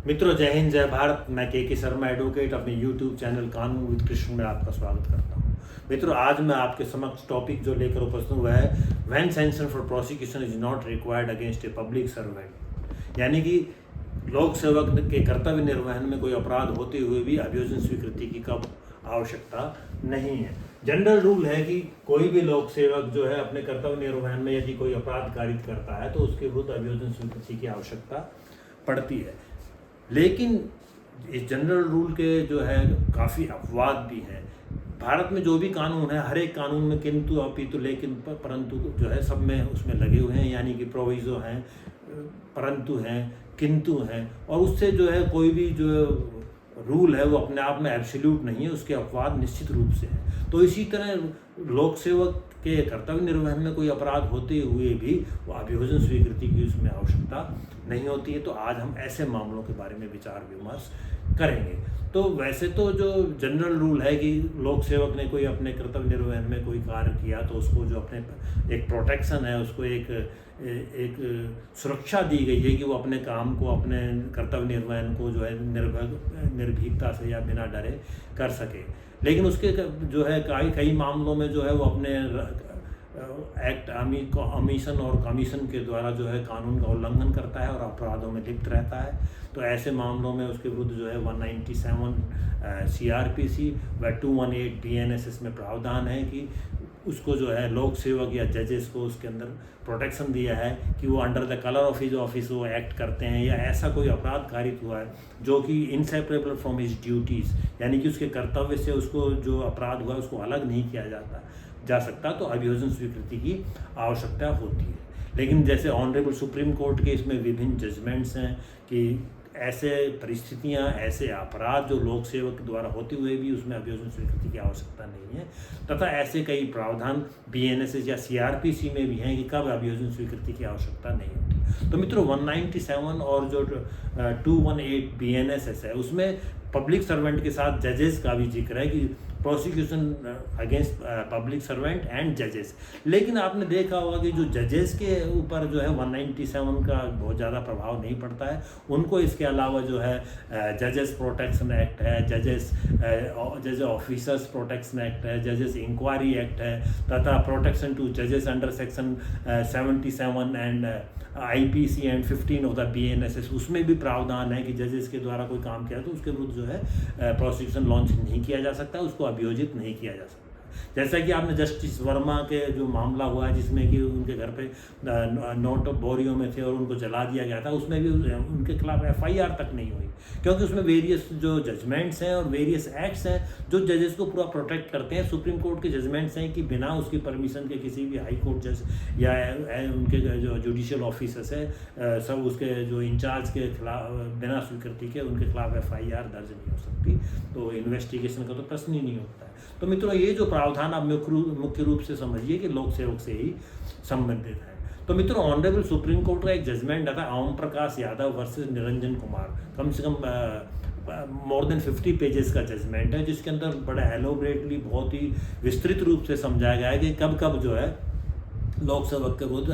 मित्रों, जय हिंद, जय भारत। मैं के शर्मा एडवोकेट अपने यूट्यूब चैनल कानून विद कृष्ण में आपका स्वागत करता हूं। मित्रों, आज मैं आपके समक्ष टॉपिक जो लेकर उपस्थित हुआ है, when sanction for prosecution is not required against a public servant, यानी कि लोक सेवक के कर्तव्य निर्वहन में कोई अपराध होते हुए भी अभियोजन स्वीकृति की कब आवश्यकता नहीं है। जनरल रूल है कि कोई भी लोक सेवक जो है अपने कर्तव्य निर्वहन में यदि कोई अपराध कारित करता है तो उसके विरुद्ध अभियोजन स्वीकृति की आवश्यकता पड़ती है। लेकिन इस जनरल रूल के जो है काफ़ी अपवाद भी हैं। भारत में जो भी कानून है, हर एक कानून में किंतु अपितु लेकिन परंतु जो है सब में उसमें लगे हुए हैं, यानी कि प्रोविजो हैं, परंतु हैं, किंतु हैं, और उससे जो है कोई भी जो रूल है वो अपने आप में एब्सोल्यूट नहीं है, उसके अपवाद निश्चित रूप से हैं। तो इसी तरह लोक सेवक के कर्तव्य निर्वहन में कोई अपराध होते हुए भी वो अभियोजन स्वीकृति की उसमें आवश्यकता नहीं होती है। तो आज हम ऐसे मामलों के बारे में विचार विमर्श करेंगे। तो वैसे तो जो जनरल रूल है कि लोक सेवक ने कोई अपने कर्तव्य निर्वहन में कोई कार्य किया तो उसको जो अपने एक प्रोटेक्शन है, उसको एक सुरक्षा दी गई है कि वो अपने काम को, अपने कर्तव्य निर्वहन को जो है निर्भीकता से या बिना डरे कर सके। लेकिन उसके जो है कई मामलों में जो है वो अपने एक्ट अमीशन और कमीशन के द्वारा जो है कानून का उल्लंघन करता है और अपराधों में लिप्त रहता है। तो ऐसे मामलों में उसके विरुद्ध जो है 197 CRPC व 218 BNSS में प्रावधान है कि उसको जो है लोक सेवक या जजेस को उसके अंदर प्रोटेक्शन दिया है कि वो under the colour of his office वो एक्ट करते हैं, या ऐसा कोई अपराध कारित हुआ है जो कि इनसेपरेबल फ्रॉम हिज ड्यूटीज़, यानी कि उसके कर्तव्य से उसको जो अपराध हुआ है उसको अलग नहीं किया जा सकता, तो अभियोजन स्वीकृति की आवश्यकता होती है। लेकिन जैसे ऑनरेबल सुप्रीम कोर्ट के इसमें विभिन्न जजमेंट्स हैं कि ऐसे परिस्थितियां, ऐसे अपराध जो लोक सेवक द्वारा होते हुए भी उसमें अभियोजन स्वीकृति की आवश्यकता नहीं है, तथा ऐसे कई प्रावधान BNSS या CRPC में भी हैं कि कब अभियोजन स्वीकृति की आवश्यकता नहीं होती। तो मित्रों, 197 और जो 218 BNSS है उसमें पब्लिक सर्वेंट के साथ जजेस का भी जिक्र है कि prosecution against public servant and जजेस। लेकिन आपने देखा होगा कि जो जजेस के ऊपर जो है 197 का बहुत ज़्यादा प्रभाव नहीं पड़ता है। उनको इसके अलावा जो है जजेस प्रोटेक्शन एक्ट है, जज ऑफिसर्स प्रोटेक्शन एक्ट है, जजेस इंक्वायरी एक्ट है, तथा प्रोटेक्शन टू जजेस under section 77 and IPC and 15 of the BNSS, उसमें भी प्रावधान है कि जजेस के द्वारा कोई काम किया तो उसके विरुद्ध जो है प्रोसिक्यूशन लॉन्च नहीं किया जा सकता, उसको अभियोजित नहीं किया जा सकता। जैसा कि आपने जस्टिस वर्मा के जो मामला हुआ है जिसमें कि उनके घर पे नोट बोरियो में थे और उनको जला दिया गया था, उसमें भी उनके खिलाफ FIR तक नहीं हुई, क्योंकि उसमें वेरियस जो जजमेंट्स हैं और वेरियस एक्ट्स हैं जो जजेस को पूरा प्रोटेक्ट करते हैं। सुप्रीम कोर्ट के जजमेंट्स हैं कि बिना उसकी परमिशन के किसी भी हाई कोर्ट जज या उनके जो जुडिशियल ऑफिसर्स है सब उसके जो इंचार्ज के खिलाफ बिना स्वीकृति के उनके खिलाफ FIR दर्ज नहीं हो सकती, तो इन्वेस्टिगेशन का तो प्रश्न ही नहीं होता है। तो मित्रों, ये जो प्रावधान आप मुख्य रूप से समझिए कि लोक सेवक से ही संबंधित है। तो मित्रों, ऑनरेबल सुप्रीम कोर्ट का एक जजमेंट आता है ओम प्रकाश यादव वर्सेस निरंजन कुमार, कम से कम मोर देन 50 पेजेस का जजमेंट है, जिसके अंदर बड़ा एलोबरेटली, बहुत ही विस्तृत रूप से समझाया गया है कि कब कब जो है लोक सेवक के विरुद्ध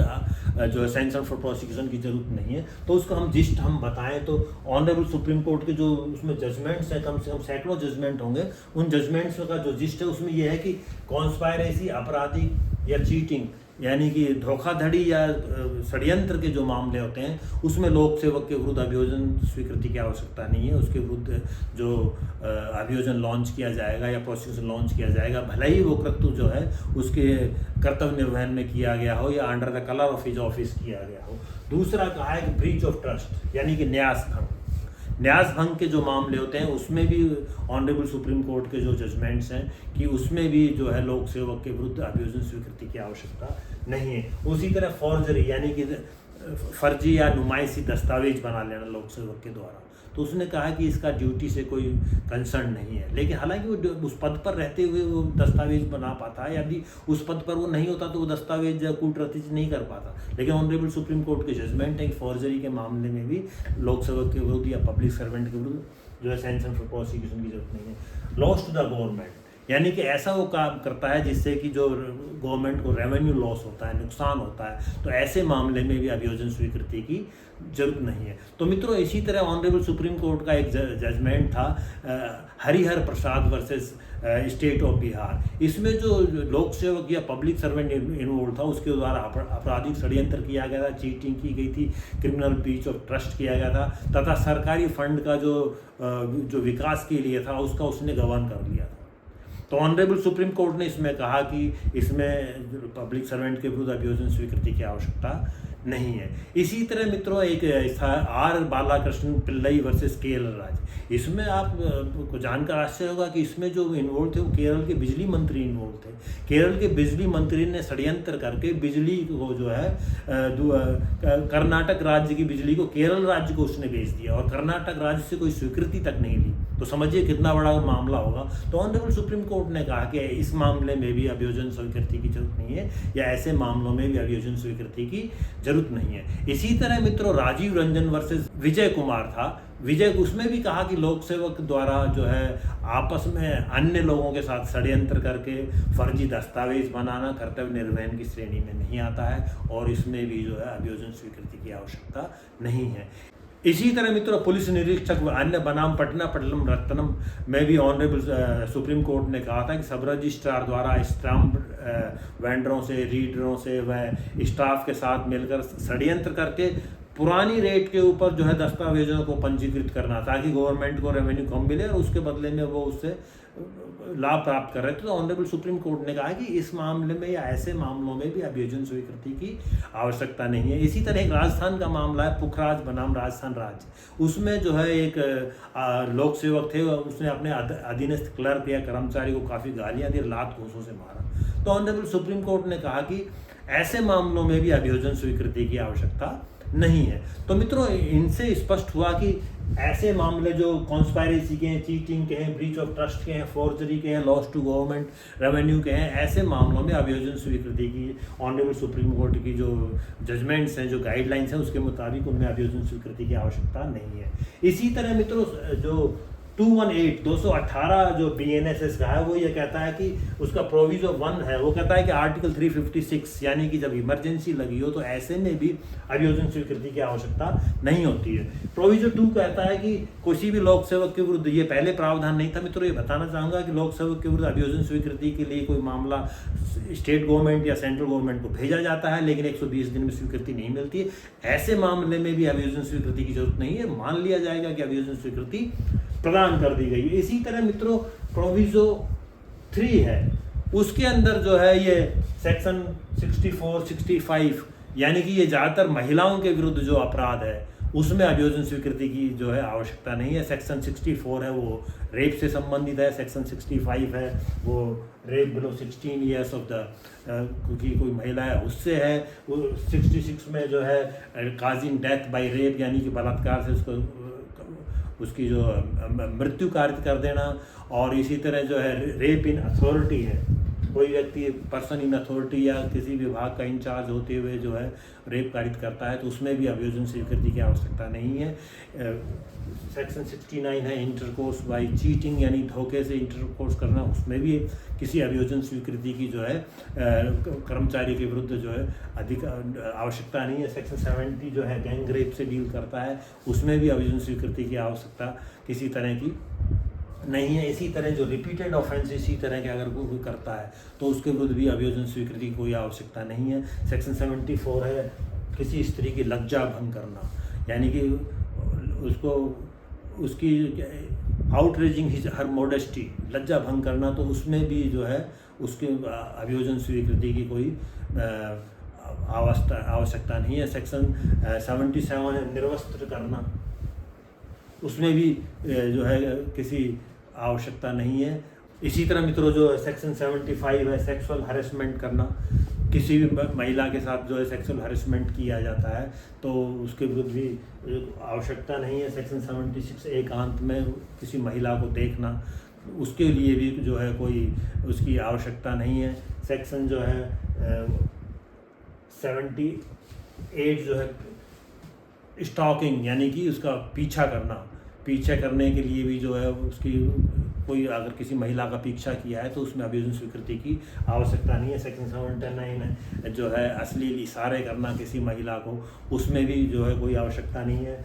जो है सैंक्शन फॉर प्रोसिक्यूशन की जरूरत नहीं है। तो उसको हम बताएं तो ऑनरेबल सुप्रीम कोर्ट के जो उसमें जजमेंट्स हैं, कम से कम सैकड़ों जजमेंट होंगे, उन जजमेंट्स का जो जिस्ट है उसमें यह है कि कॉन्स्पायरेसी, आपराधिक या चीटिंग, यानी कि धोखाधड़ी या षड्यंत्र के जो मामले होते हैं उसमें लोक सेवक के विरुद्ध अभियोजन स्वीकृति की आवश्यकता नहीं है। उसके विरुद्ध जो अभियोजन लॉन्च किया जाएगा या प्रोसिक्यूशन लॉन्च किया जाएगा, भले ही वो कृत्य जो है उसके कर्तव्य निर्वहन में किया गया हो या under the colour of his office किया गया हो। दूसरा कहा है कि ब्रीच ऑफ ट्रस्ट, यानी कि न्यास भंग के जो मामले होते हैं उसमें भी ऑनरेबल सुप्रीम कोर्ट के जो जजमेंट्स हैं कि उसमें भी जो है लोक सेवक के विरुद्ध अभियोजन स्वीकृति की आवश्यकता नहीं है। उसी तरह फॉर्जरी, यानी कि फर्जी या नुमाइशी दस्तावेज बना लेना लोक सेवक के द्वारा, तो उसने कहा कि इसका ड्यूटी से कोई कंसर्न नहीं है। लेकिन हालांकि वो उस पद पर रहते हुए वो दस्तावेज बना पाता है, यदि उस पद पर वो नहीं होता तो वो दस्तावेज कूटरतीज नहीं कर पाता। लेकिन ऑनरेबल सुप्रीम कोर्ट के जजमेंट है कि फॉर्जरी के मामले में भी लोक सेवक के विरुद्ध या पब्लिक सर्वेंट के विरुद्ध जो है सैंक्शन फॉर प्रोसिक्यूशन की जरूरत नहीं है। लॉस टू द गवर्नमेंट, यानी कि ऐसा वो काम करता है जिससे कि जो गवर्नमेंट को रेवेन्यू लॉस होता है, नुकसान होता है, तो ऐसे मामले में भी अभियोजन स्वीकृति की जरूरत नहीं है। तो मित्रों, इसी तरह ऑनरेबल सुप्रीम कोर्ट का एक जजमेंट था हरिहर प्रसाद वर्सेस स्टेट ऑफ बिहार। इसमें जो लोक सेवक या पब्लिक सर्वेंट इन्वॉल्व था उसके द्वारा आपराधिक षड्यंत्र किया गया था, चीटिंग की गई थी, क्रिमिनल ब्रीच ऑफ ट्रस्ट किया गया था तथा सरकारी फंड का जो विकास के लिए था उसका उसने गबन कर लिया था। तो ऑनरेबल सुप्रीम कोर्ट ने इसमें कहा कि इसमें पब्लिक सर्वेंट के विरुद्ध अभियोजन स्वीकृति की आवश्यकता नहीं है। इसी तरह मित्रों एक था आर बालाकृष्ण पिल्लई वर्सेस केरल राज्य। इसमें आप को जानकर आश्चर्य होगा कि इसमें जो इन्वॉल्व थे वो केरल के बिजली मंत्री इन्वॉल्व थे। केरल के बिजली मंत्री ने षड्यंत्र करके बिजली को जो है कर्नाटक राज्य की बिजली को केरल राज्य को उसने बेच दिया और कर्नाटक राज्य से कोई स्वीकृति तक नहीं ली। तो समझिए कितना बड़ा मामला होगा। तो ऑनरेबल सुप्रीम कोर्ट ने कहा कि इस मामले में भी अभियोजन स्वीकृति की जरूरत नहीं है या ऐसे मामलों में भी अभियोजन स्वीकृति की जरूरत नहीं है। इसी तरह मित्रों राजीव रंजन वर्सेस विजय कुमार था। उसमें भी कहा कि लोक सेवक द्वारा जो है आपस में अन्य लोगों के साथ षड्यंत्र करके फर्जी दस्तावेज बनाना कर्तव्य निर्वहन की श्रेणी में नहीं आता है और इसमें भी जो है अभियोजन स्वीकृति की आवश्यकता नहीं है। इसी तरह मित्रों पुलिस निरीक्षक व अन्य बनाम पटना पटलम रत्नम में भी ऑनरेबल सुप्रीम कोर्ट ने कहा था कि सब रजिस्ट्रार द्वारा स्टाम्प वेंडरों से, रीडरों से व स्टाफ के साथ मिलकर षड्यंत्र करके पुरानी रेट के ऊपर जो है दस्तावेजों को पंजीकृत करना ताकि गवर्नमेंट को रेवेन्यू कम मिले और उसके बदले में वो उससे लाभ प्राप्त कर रहे थे। तो ऑनरेबल सुप्रीम कोर्ट ने कहा कि इस मामले में या ऐसे मामलों में भी अभियोजन स्वीकृति की आवश्यकता नहीं है। इसी तरह एक राजस्थान का मामला है पुखराज बनाम राजस्थान राज्य। उसमें जो है एक लोक सेवक थे, उसने अपने अधीनस्थ क्लर्क या कर्मचारी को काफ़ी गालियाँ दी, लात घूंसों से मारा। तो ऑनरेबल सुप्रीम कोर्ट ने कहा कि ऐसे मामलों में भी अभियोजन स्वीकृति की आवश्यकता नहीं है। तो मित्रों इनसे स्पष्ट हुआ कि ऐसे मामले जो कॉन्स्पायरेसी के हैं, चीटिंग के हैं, ब्रीच ऑफ ट्रस्ट के हैं, फोर्जरी के हैं, लॉस टू गवर्नमेंट रेवेन्यू के हैं, ऐसे मामलों में अभियोजन स्वीकृति की ऑनरेबल सुप्रीम कोर्ट की जो जजमेंट्स हैं, जो गाइडलाइंस हैं, उसके मुताबिक उनमें अभियोजन स्वीकृति की आवश्यकता नहीं है। इसी तरह मित्रों जो 218 जो BNSS का है वो ये कहता है कि उसका प्रोविजो 1 है, वो कहता है कि आर्टिकल 356 यानी कि जब इमरजेंसी लगी हो तो ऐसे में भी अभियोजन स्वीकृति की आवश्यकता नहीं होती है। प्रोविजो 2 कहता है कि किसी भी लोक सेवक के विरुद्ध, ये पहले प्रावधान नहीं था मित्रों, ये बताना चाहूँगा कि लोक सेवक के विरुद्ध अभियोजन स्वीकृति के लिए कोई मामला स्टेट गवर्नमेंट या सेंट्रल गवर्नमेंट को भेजा जाता है लेकिन 120 दिन में स्वीकृति नहीं मिलती है। ऐसे मामले में भी अभियोजन स्वीकृति की जरूरत नहीं है, मान लिया जाएगा कि अभियोजन स्वीकृति प्रदान कर दी गई है। इसी तरह मित्रों प्रोविजो 3 है, उसके अंदर जो है ये सेक्शन 64, 65 यानी कि ये ज़्यादातर महिलाओं के विरुद्ध जो अपराध है उसमें अभियोजन स्वीकृति की जो है आवश्यकता नहीं है। सेक्शन 64 है वो रेप से संबंधित है, सेक्शन 65 है वो rape below 16 years of the क्योंकि कोई महिला है उससे है। वो 66 में जो है काजिंग डेथ बाय रेप यानी कि बलात्कार से उसकी जो मृत्यु कार्य कर देना। और इसी तरह जो है रेप इन अथॉरिटी है, कोई व्यक्ति पर्सन इन अथॉरिटी या किसी विभाग का इंचार्ज होते हुए जो है रेप कारित करता है तो उसमें भी अभियोजन स्वीकृति की आवश्यकता नहीं है। सेक्शन 69 है इंटरकोर्स बाय चीटिंग यानी धोखे से इंटरकोर्स करना, उसमें भी किसी अभियोजन स्वीकृति की जो है कर्मचारी के विरुद्ध जो है अधिक आवश्यकता नहीं है। सेक्शन 70 जो है गैंग रेप से डील करता है, उसमें भी अभियोजन स्वीकृति की आवश्यकता किसी तरह की नहीं है। इसी तरह जो रिपीटेड ऑफेंस इसी तरह के अगर कोई करता है तो उसके विरुद्ध भी अभियोजन स्वीकृति की कोई आवश्यकता नहीं है। सेक्शन 74 है किसी स्त्री की लज्जा भंग करना यानी कि उसको उसकी आउटरेजिंग हिज हर मॉडेस्टी, लज्जा भंग करना, तो उसमें भी जो है उसके अभियोजन स्वीकृति की कोई आवश्यकता नहीं है। सेक्शन 77 है निर्वस्त्र करना, उसमें भी जो है किसी आवश्यकता नहीं है। इसी तरह मित्रों जो सेक्शन 75 है सेक्सुअल हैरेसमेंट करना, किसी भी महिला के साथ जो है सेक्सुअल हैरेसमेंट किया जाता है तो उसके विरुद्ध भी आवश्यकता नहीं है। सेक्शन 76 एकांत में किसी महिला को देखना, उसके लिए भी जो है कोई उसकी आवश्यकता नहीं है। सेक्शन जो है 78 जो है स्टॉकिंग यानी कि उसका पीछा करना, पीछे करने के लिए भी जो है उसकी कोई अगर किसी महिला का पीछा किया है तो उसमें अभियोजन स्वीकृति की आवश्यकता नहीं है। सेक्शन 710 है जो है अश्लील इशारे करना किसी महिला को, उसमें भी जो है कोई आवश्यकता नहीं है।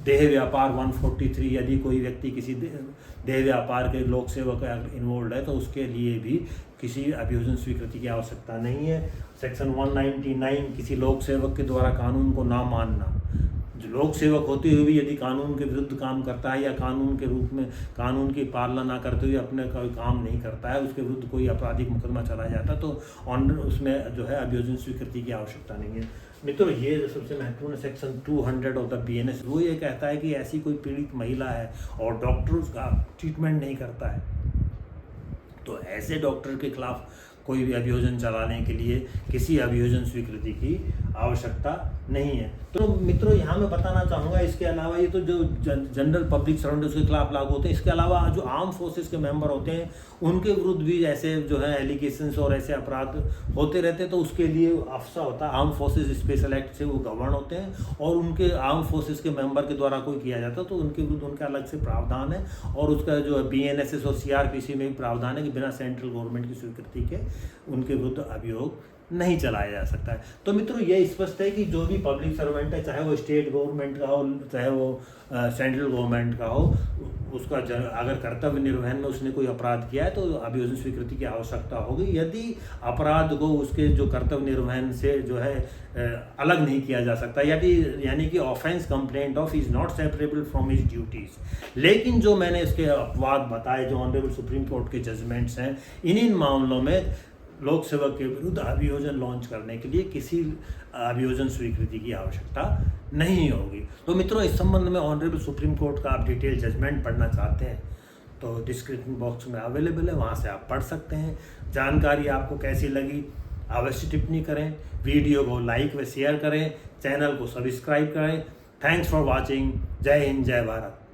देह व्यापार 143, यदि कोई व्यक्ति किसी देह व्यापार के लोक सेवक इन्वॉल्व है तो उसके लिए भी किसी अभियोजन स्वीकृति की आवश्यकता नहीं है। सेक्शन 199, किसी लोक सेवक के द्वारा कानून को ना मानना। जो लोक सेवक होते हुए भी यदि कानून के विरुद्ध काम करता है या कानून के रूप में कानून की पालना ना करते हुए अपने कोई काम नहीं करता है, उसके विरुद्ध कोई आपराधिक मुकदमा चला जाता है तो उसमें जो है अभियोजन स्वीकृति की आवश्यकता नहीं है। मित्रों, ये जो सबसे महत्वपूर्ण सेक्शन 200 ऑफ द BNS, वो ये कहता है कि ऐसी कोई पीड़ित महिला है और डॉक्टर उसका ट्रीटमेंट नहीं करता है तो ऐसे डॉक्टर के खिलाफ कोई भी अभियोजन चलाने के लिए किसी अभियोजन स्वीकृति की आवश्यकता नहीं है। तो मित्रों, यहाँ मैं बताना चाहूँगा, इसके अलावा ये तो जो जनरल पब्लिक सर्वेंट उसके खिलाफ लागू होते हैं, इसके अलावा जो आर्म फोर्सेस के मेंबर होते हैं उनके विरुद्ध भी ऐसे जो है एलिगेशंस और ऐसे अपराध होते रहते हैं तो उसके लिए अफसा होता है। आर्म फोर्सेस स्पेशल एक्ट से वो गवर्न होते हैं और उनके आर्म फोर्सेस के मेंबर के द्वारा कोई किया जाता है तो उनके विरुद्ध उनका अलग से प्रावधान है और उसका जो BNSS और CRPC में भी प्रावधान है कि बिना सेंट्रल गवर्नमेंट की स्वीकृति के उनके विरुद्ध अभियोग नहीं चलाया जा सकता है। तो मित्रों, ये स्पष्ट है कि जो भी पब्लिक सर्वेंट है, चाहे वो स्टेट गवर्नमेंट का हो चाहे वो सेंट्रल गवर्नमेंट का हो, उसका अगर कर्तव्य निर्वहन में उसने कोई अपराध किया है तो अभियोजन स्वीकृति की आवश्यकता होगी। यदि अपराध को उसके जो कर्तव्य निर्वहन से जो है अलग नहीं किया जा सकता, यानी कि offence complaint of is not separable from his duties. लेकिन जो मैंने इसके अपवाद बताए, जो ऑनरेबल सुप्रीम कोर्ट के जजमेंट्स हैं, इन मामलों में लोक सेवक के विरुद्ध अभियोजन लॉन्च करने के लिए किसी अभियोजन स्वीकृति की आवश्यकता नहीं होगी। तो मित्रों, इस संबंध में ऑनरेबल सुप्रीम कोर्ट का आप डिटेल जजमेंट पढ़ना चाहते हैं तो डिस्क्रिप्शन बॉक्स में अवेलेबल है, वहाँ से आप पढ़ सकते हैं। जानकारी आपको कैसी लगी अवश्य टिप्पणी करें, वीडियो को लाइक व शेयर करें, चैनल को सब्सक्राइब करें। Thanks for watching. जय हिंद, जय भारत।